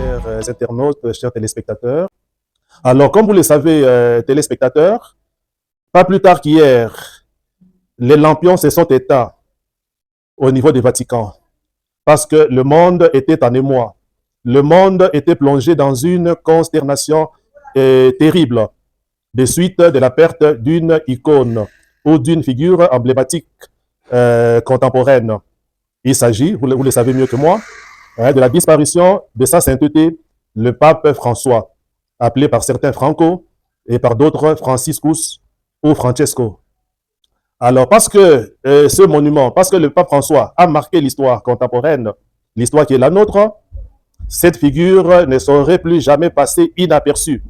chers internautes, chers téléspectateurs. Alors, comme vous le savez, téléspectateurs, pas plus tard qu'hier, les lampions se sont éteints au niveau du Vatican parce que le monde était en émoi. Le monde était plongé dans une consternation terrible de suite de la perte d'une icône ou d'une figure emblématique contemporaine. Il s'agit, vous le savez mieux que moi, de la disparition de sa sainteté, le pape François, appelé par certains Franco et par d'autres Franciscus ou Francesco. Alors, parce que ce monument, parce que le pape François a marqué l'histoire contemporaine, l'histoire qui est la nôtre, cette figure ne saurait plus jamais passer inaperçue.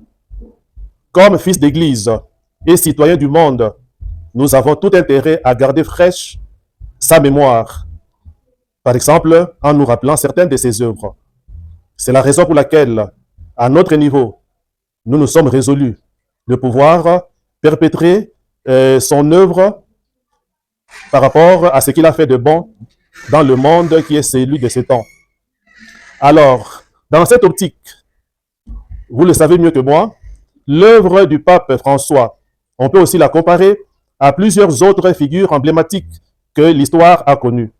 Comme fils d'Église et citoyen du monde, nous avons tout intérêt à garder fraîche sa mémoire. Par exemple, en nous rappelant certaines de ses œuvres. C'est la raison pour laquelle, à notre niveau, nous nous sommes résolus de pouvoir perpétrer son œuvre par rapport à ce qu'il a fait de bon dans le monde qui est celui de ces temps. Alors, dans cette optique, vous le savez mieux que moi, l'œuvre du pape François, on peut aussi la comparer à plusieurs autres figures emblématiques que l'histoire a connues.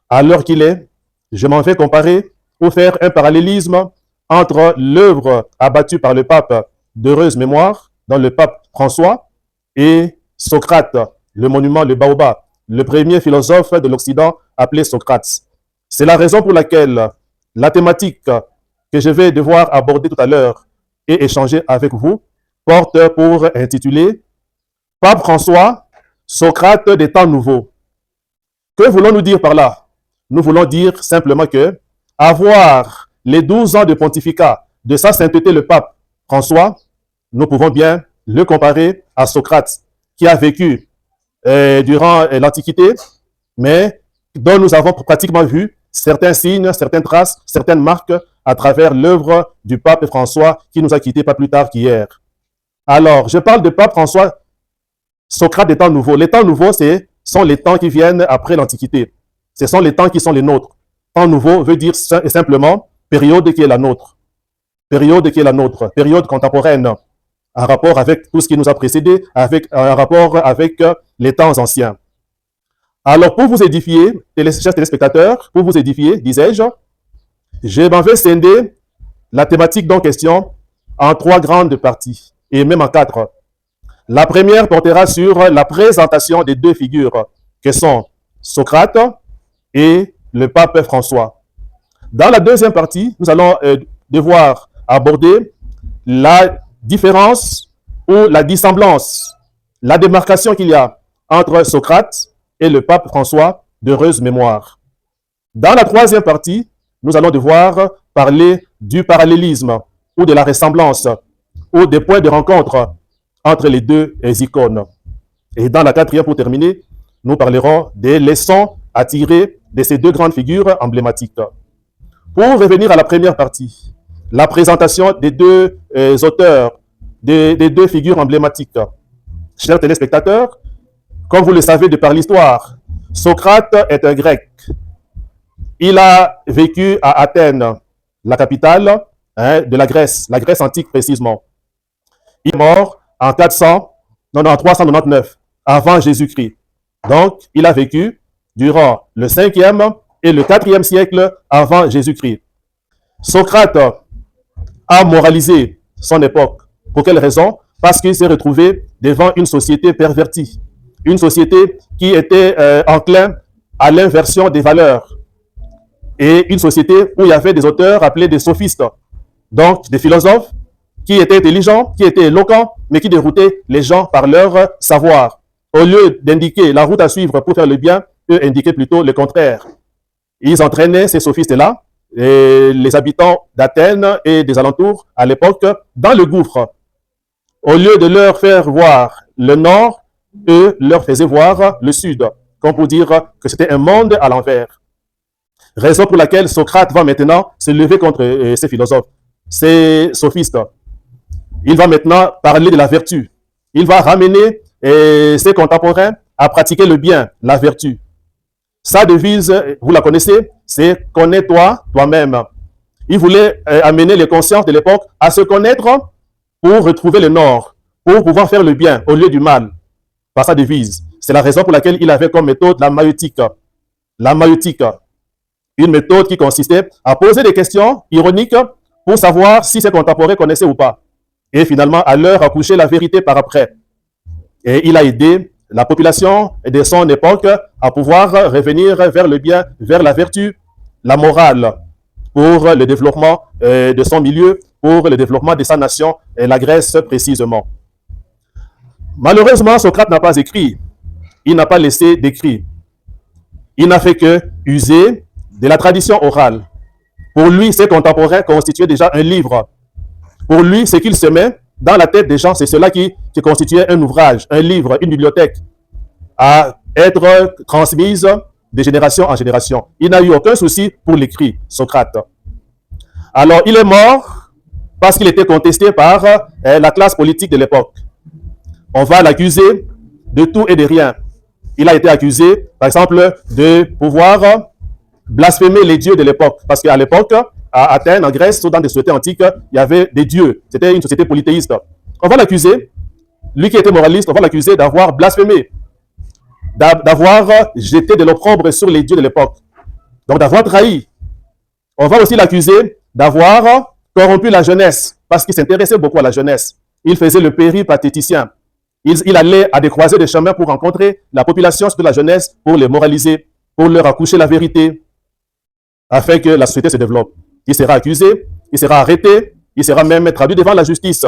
À l'heure qu'il est, je m'en vais comparer ou faire un parallélisme entre l'œuvre abattue par le pape d'heureuse mémoire, dans le pape François, et Socrate, le monument, le baobab, le premier philosophe de l'Occident appelé Socrate. C'est la raison pour laquelle la thématique que je vais devoir aborder tout à l'heure et échanger avec vous porte pour intituler Pape François, Socrate des temps nouveaux. Que voulons-nous dire par là? Nous voulons dire simplement que avoir les 12 ans de pontificat de sa sainteté le pape François, nous pouvons bien le comparer à Socrate, qui a vécu durant l'Antiquité, mais dont nous avons pratiquement vu certains signes, certaines traces, certaines marques à travers l'œuvre du pape François qui nous a quittés pas plus tard qu'hier. Alors, je parle de pape François, Socrate des temps nouveaux. Les temps nouveaux, sont les temps qui viennent après l'Antiquité. Ce sont les temps qui sont les nôtres. Temps nouveau veut dire simplement période qui est la nôtre. Période qui est la nôtre. Période contemporaine. En rapport avec tout ce qui nous a précédé, en rapport avec les temps anciens. Alors, pour vous édifier, chers téléspectateurs, pour vous édifier, disais-je, je m'en vais scinder la thématique en question en 3 grandes parties, et même en 4. La première portera sur la présentation des 2 figures, que sont Socrate et le pape François. Dans la deuxième partie, nous allons devoir aborder la différence ou la dissemblance, la démarcation qu'il y a entre Socrate et le pape François d'heureuse mémoire. Dans la troisième partie, nous allons devoir parler du parallélisme ou de la ressemblance ou des points de rencontre entre les 2 icônes. Et dans la quatrième, pour terminer, nous parlerons des leçons à tirer de ces 2 grandes figures emblématiques. Pour revenir à la première partie, la présentation des 2 auteurs, des 2 figures emblématiques. Chers téléspectateurs, comme vous le savez de par l'histoire, Socrate est un Grec. Il a vécu à Athènes, la capitale de la Grèce antique précisément. Il est mort en 399 avant Jésus-Christ. Donc, il a vécu durant le 5e et le 4e siècle avant Jésus-Christ. Socrate a moralisé son époque. Pour quelle raison? Parce qu'il s'est retrouvé devant une société pervertie, une société qui était enclin à l'inversion des valeurs, et une société où il y avait des auteurs appelés des sophistes, donc des philosophes qui étaient intelligents, qui étaient éloquents, mais qui déroutaient les gens par leur savoir. Au lieu d'indiquer la route à suivre pour faire le bien, eux indiquaient plutôt le contraire. Ils entraînaient ces sophistes-là, les habitants d'Athènes et des alentours à l'époque, dans le gouffre. Au lieu de leur faire voir le nord, eux leur faisaient voir le sud, comme pour dire que c'était un monde à l'envers. Raison pour laquelle Socrate va maintenant se lever contre ces philosophes, ces sophistes. Il va maintenant parler de la vertu. Il va ramener ses contemporains à pratiquer le bien, la vertu. Sa devise, vous la connaissez, c'est « Connais-toi toi-même ». Il voulait amener les consciences de l'époque à se connaître pour retrouver le nord, pour pouvoir faire le bien au lieu du mal, par sa devise. C'est la raison pour laquelle il avait comme méthode la maïeutique. La maïeutique, une méthode qui consistait à poser des questions ironiques pour savoir si ses contemporains connaissaient ou pas. Et finalement, à leur accoucher la vérité par après. Et il a aidé la population de son époque à pouvoir revenir vers le bien, vers la vertu, la morale, pour le développement de son milieu, pour le développement de sa nation, et la Grèce précisément. Malheureusement, Socrate n'a pas écrit. Il n'a pas laissé d'écrit. Il n'a fait que user de la tradition orale. Pour lui, ses contemporains constituaient déjà un livre. Pour lui, ce qu'il se met dans la tête des gens, c'est cela qui constituait un ouvrage, un livre, une bibliothèque, à être transmise de génération en génération. Il n'a eu aucun souci pour l'écrit, Socrate. Alors, il est mort parce qu'il était contesté par la classe politique de l'époque. On va l'accuser de tout et de rien. Il a été accusé, par exemple, de pouvoir blasphémer les dieux de l'époque. Parce qu'à l'époque, à Athènes, en Grèce, ou dans des sociétés antiques, il y avait des dieux. C'était une société polythéiste. On va l'accuser, lui qui était moraliste, on va l'accuser d'avoir blasphémé, d'avoir jeté de l'opprobre sur les dieux de l'époque. Donc d'avoir trahi. On va aussi l'accuser d'avoir corrompu la jeunesse, parce qu'il s'intéressait beaucoup à la jeunesse. Il faisait le péripatéticien. Il allait à des croisées de chemins pour rencontrer la population, surtout la jeunesse, pour les moraliser, pour leur accoucher la vérité, afin que la société se développe. Il sera accusé, il sera arrêté, il sera même traduit devant la justice.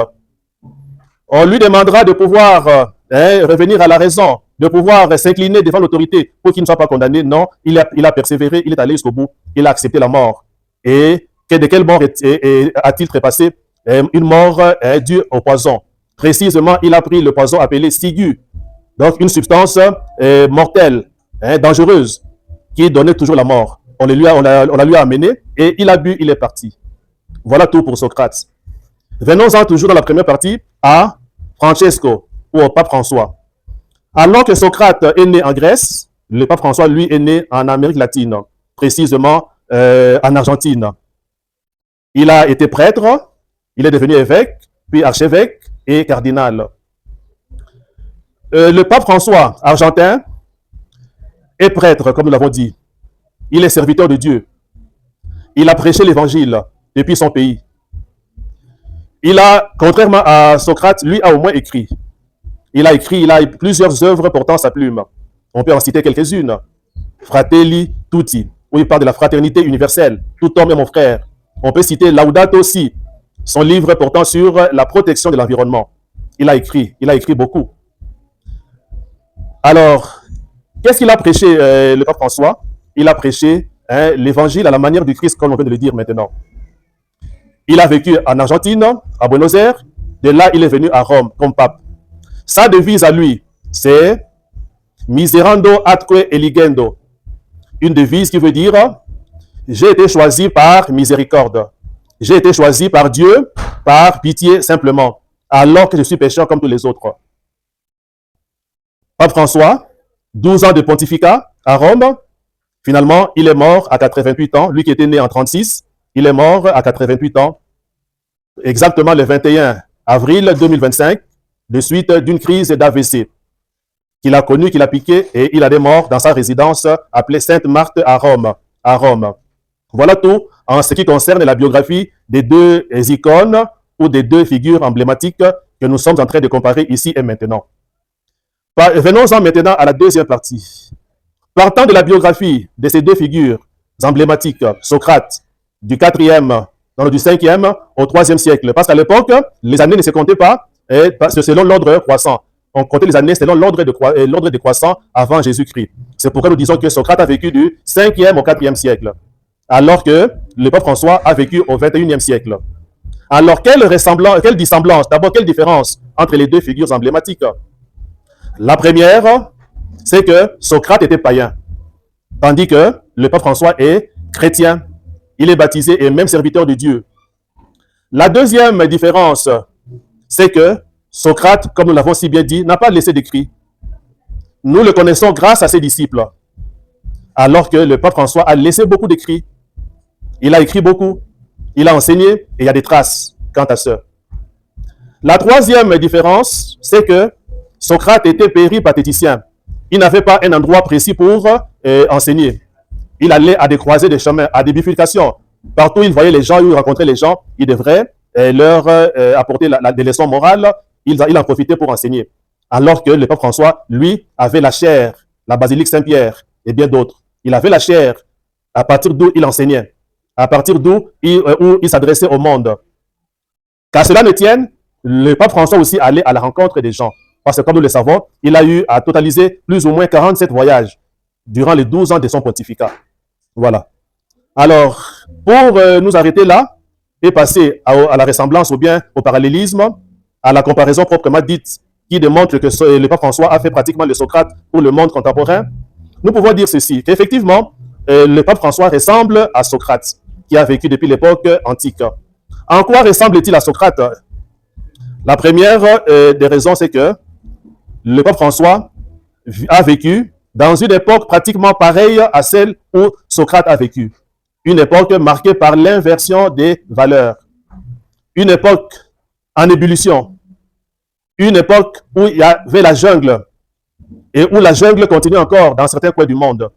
On lui demandera de pouvoir revenir à la raison, de pouvoir s'incliner devant l'autorité pour qu'il ne soit pas condamné. Non, il a persévéré, il est allé jusqu'au bout, il a accepté la mort. Et de quelle mort a-t-il trépassé? Une mort due au poison. Précisément, il a pris le poison appelé ciguë, donc une substance mortelle, dangereuse, qui donnait toujours la mort. On la lui a amené et il a bu, il est parti. Voilà tout pour Socrate. Venons-en toujours dans la première partie à Francesco, ou au pape François. Alors que Socrate est né en Grèce, le pape François, lui, est né en Amérique latine, précisément en Argentine. Il a été prêtre, il est devenu évêque, puis archevêque et cardinal. Le pape François, argentin, est prêtre, comme nous l'avons dit. Il est serviteur de Dieu. Il a prêché l'évangile depuis son pays. Il a, contrairement à Socrate, lui a au moins écrit. Il a plusieurs œuvres portant sa plume. On peut en citer quelques-unes. Fratelli Tutti, où il parle de la fraternité universelle. Tout homme est mon frère. On peut citer Laudato Si, son livre portant sur la protection de l'environnement. Il a écrit beaucoup. Alors, qu'est-ce qu'il a prêché, le pape François? Il a prêché l'évangile à la manière du Christ, comme on vient de le dire maintenant. Il a vécu en Argentine, à Buenos Aires. De là, il est venu à Rome comme pape. Sa devise à lui, c'est Miserando atque eligendo. Une devise qui veut dire j'ai été choisi par miséricorde. J'ai été choisi par Dieu, par pitié simplement, alors que je suis pécheur comme tous les autres. Pape François, 12 ans de pontificat à Rome. Finalement, il est mort à 88 ans. Lui qui était né en 36, il est mort à 88 ans. Exactement le 21 avril 2025, de suite d'une crise d'AVC qu'il a connue, qu'il a piqué, et il a des morts dans sa résidence appelée Sainte-Marthe à Rome. Voilà tout en ce qui concerne la biographie des deux icônes ou des deux figures emblématiques que nous sommes en train de comparer ici et maintenant. Venons-en maintenant à la deuxième partie. Partant de la biographie de ces deux figures emblématiques, Socrate, du 4e, du 5e au 3e siècle, parce qu'à l'époque, les années ne se comptaient pas selon l'ordre croissant. On comptait les années selon l'ordre décroissant avant Jésus-Christ. C'est pourquoi nous disons que Socrate a vécu du 5e au 4e siècle, alors que le pape François a vécu au 21e siècle. Alors, quelle dissemblance, d'abord, quelle différence entre les deux figures emblématiques? La première, c'est que Socrate était païen, tandis que le pape François est chrétien. Il est baptisé et même serviteur de Dieu. La deuxième différence, c'est que Socrate, comme nous l'avons si bien dit, n'a pas laissé d'écrit. Nous le connaissons grâce à ses disciples, alors que le pape François a laissé beaucoup d'écrits. Il a écrit beaucoup. il a enseigné et il y a des traces quant à ça. La troisième différence, c'est que Socrate était péripatéticien. Il n'avait pas un endroit précis pour enseigner. Il allait à des croisées de chemins, à des bifurcations. Partout où il voyait les gens, où il rencontrait les gens, il devrait leur apporter des leçons morales. Il en profitait pour enseigner. Alors que le pape François, lui, avait la chaire, la basilique Saint-Pierre et bien d'autres. Il avait la chaire à partir d'où il enseignait, à partir d'où il s'adressait au monde. Qu'à cela ne tienne, le pape François aussi allait à la rencontre des gens. Parce que comme nous le savons, il a eu à totaliser plus ou moins 47 voyages durant les 12 ans de son pontificat. Voilà. Alors, pour nous arrêter là et passer à la ressemblance ou bien au parallélisme, à la comparaison proprement dite qui démontre que le pape François a fait pratiquement le Socrate pour le monde contemporain, nous pouvons dire ceci, qu'effectivement, le pape François ressemble à Socrate, qui a vécu depuis l'époque antique. En quoi ressemble-t-il à Socrate? La première des raisons, c'est que le pape François a vécu dans une époque pratiquement pareille à celle où Socrate a vécu. Une époque marquée par l'inversion des valeurs. Une époque en ébullition. Une époque où il y avait la jungle et où la jungle continue encore dans certains coins du monde.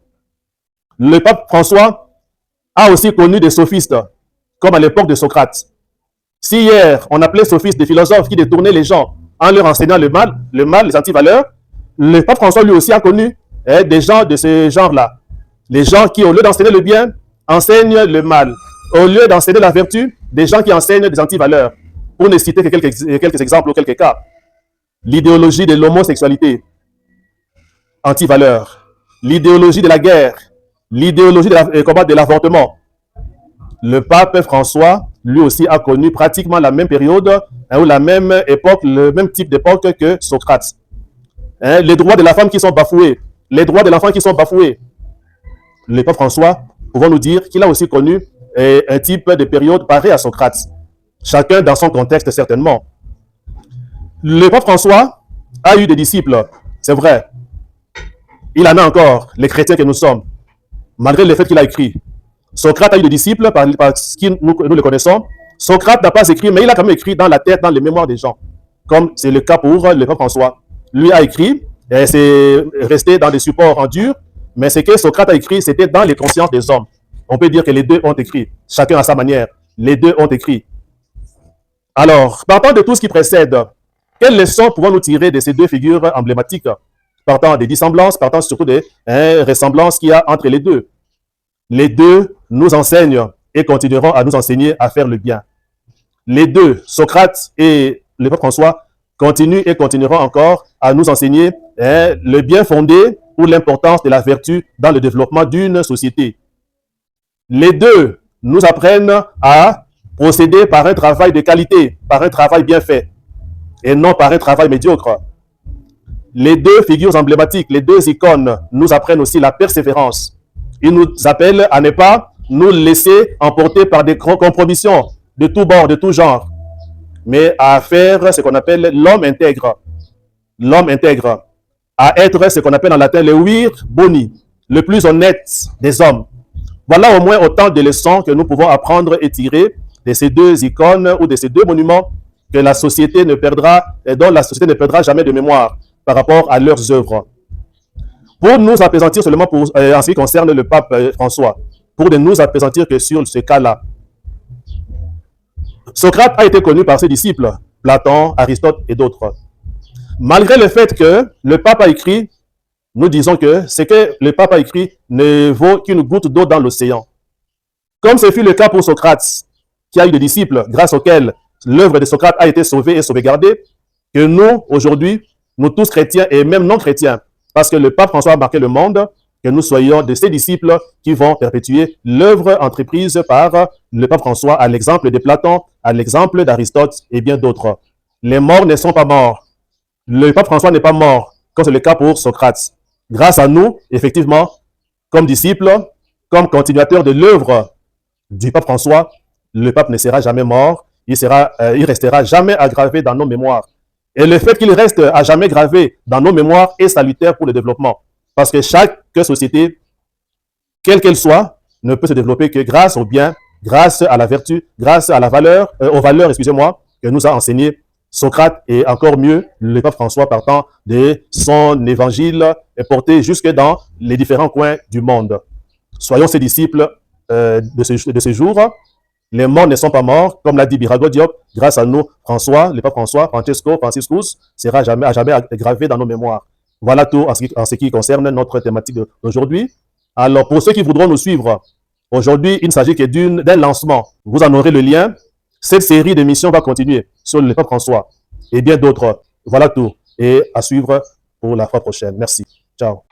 Le pape François a aussi connu des sophistes, comme à l'époque de Socrate. Si hier, on appelait sophistes des philosophes qui détournaient les gens en leur enseignant le mal, les antivaleurs, le pape François lui aussi a connu des gens de ce genre-là. Les gens qui, au lieu d'enseigner le bien, enseignent le mal. Au lieu d'enseigner la vertu, des gens qui enseignent des antivaleurs. Pour ne citer que quelques exemples ou quelques cas. L'idéologie de l'homosexualité, antivaleur. L'idéologie de la guerre, l'idéologie de l'avortement. Le pape François, lui aussi, a connu pratiquement la même période, ou la même époque, le même type d'époque que Socrate. Les droits de la femme qui sont bafoués, les droits de l'enfant qui sont bafoués. Le pape François, pouvons nous dire qu'il a aussi connu un type de période pareil à Socrate. Chacun dans son contexte, certainement. Le pape François a eu des disciples, c'est vrai. Il en a encore, les chrétiens que nous sommes, malgré le fait qu'il a écrit. Socrate a eu des disciples parce que nous le connaissons. Socrate n'a pas écrit, mais il a quand même écrit dans la tête, dans les mémoires des gens. Comme c'est le cas pour le pape François. Lui a écrit, et c'est resté dans des supports en dur, mais ce que Socrate a écrit, c'était dans les consciences des hommes. On peut dire que les deux ont écrit, chacun à sa manière. Les deux ont écrit. Alors, partant de tout ce qui précède, quelles leçons pouvons-nous tirer de ces deux figures emblématiques? Partant des dissemblances, partant surtout des ressemblances qu'il y a entre les deux. Les deux nous enseignent et continueront à nous enseigner à faire le bien. Les deux, Socrate et le pape François, continuent et continueront encore à nous enseigner le bien fondé ou l'importance de la vertu dans le développement d'une société. Les deux nous apprennent à procéder par un travail de qualité, par un travail bien fait, et non par un travail médiocre. Les deux figures emblématiques, les deux icônes, nous apprennent aussi la persévérance. Ils nous appellent à ne pas nous laisser emporter par des compromissions de tout bord, de tout genre, mais à faire ce qu'on appelle l'homme intègre. L'homme intègre. À être ce qu'on appelle en latin le vir boni, le plus honnête des hommes. Voilà au moins autant de leçons que nous pouvons apprendre et tirer de ces deux icônes ou de ces deux monuments que la société ne perdra, dont la société ne perdra jamais de mémoire par rapport à leurs œuvres. Pour nous appesantir seulement en ce qui concerne le pape François, pour ne nous appesantir que sur ce cas-là. Socrate a été connu par ses disciples, Platon, Aristote et d'autres. Malgré le fait que le pape a écrit, nous disons que ce que le pape a écrit ne vaut qu'une goutte d'eau dans l'océan. Comme ce fut le cas pour Socrate, qui a eu des disciples grâce auxquels l'œuvre de Socrate a été sauvée et sauvegardée, que nous, aujourd'hui, nous tous chrétiens et même non chrétiens, parce que le pape François a marqué le monde, que nous soyons de ces disciples qui vont perpétuer l'œuvre entreprise par le pape François à l'exemple de Platon, à l'exemple d'Aristote et bien d'autres. Les morts ne sont pas morts. Le pape François n'est pas mort, comme c'est le cas pour Socrate. Grâce à nous, effectivement, comme disciples, comme continuateurs de l'œuvre du pape François, le pape ne sera jamais mort, il restera jamais aggravé dans nos mémoires. Et le fait qu'il reste à jamais gravé dans nos mémoires est salutaire pour le développement. Parce que chaque société, quelle qu'elle soit, ne peut se développer que grâce au bien grâce à la vertu, grâce à la valeur, aux valeurs, excusez-moi, que nous a enseigné Socrate et encore mieux le pape François partant de son évangile et porté jusque dans les différents coins du monde. Soyons ses disciples de ces jours. Les morts ne sont pas morts, comme l'a dit Birago Diop, grâce à nous, François, le pape François, Franciscus, sera à jamais gravé dans nos mémoires. Voilà tout en ce qui concerne notre thématique d'aujourd'hui. Alors, pour ceux qui voudront nous suivre, aujourd'hui, il ne s'agit que d'un lancement. Vous en aurez le lien. Cette série d'émissions va continuer sur le pape François et bien d'autres. Voilà tout. Et à suivre pour la fois prochaine. Merci. Ciao.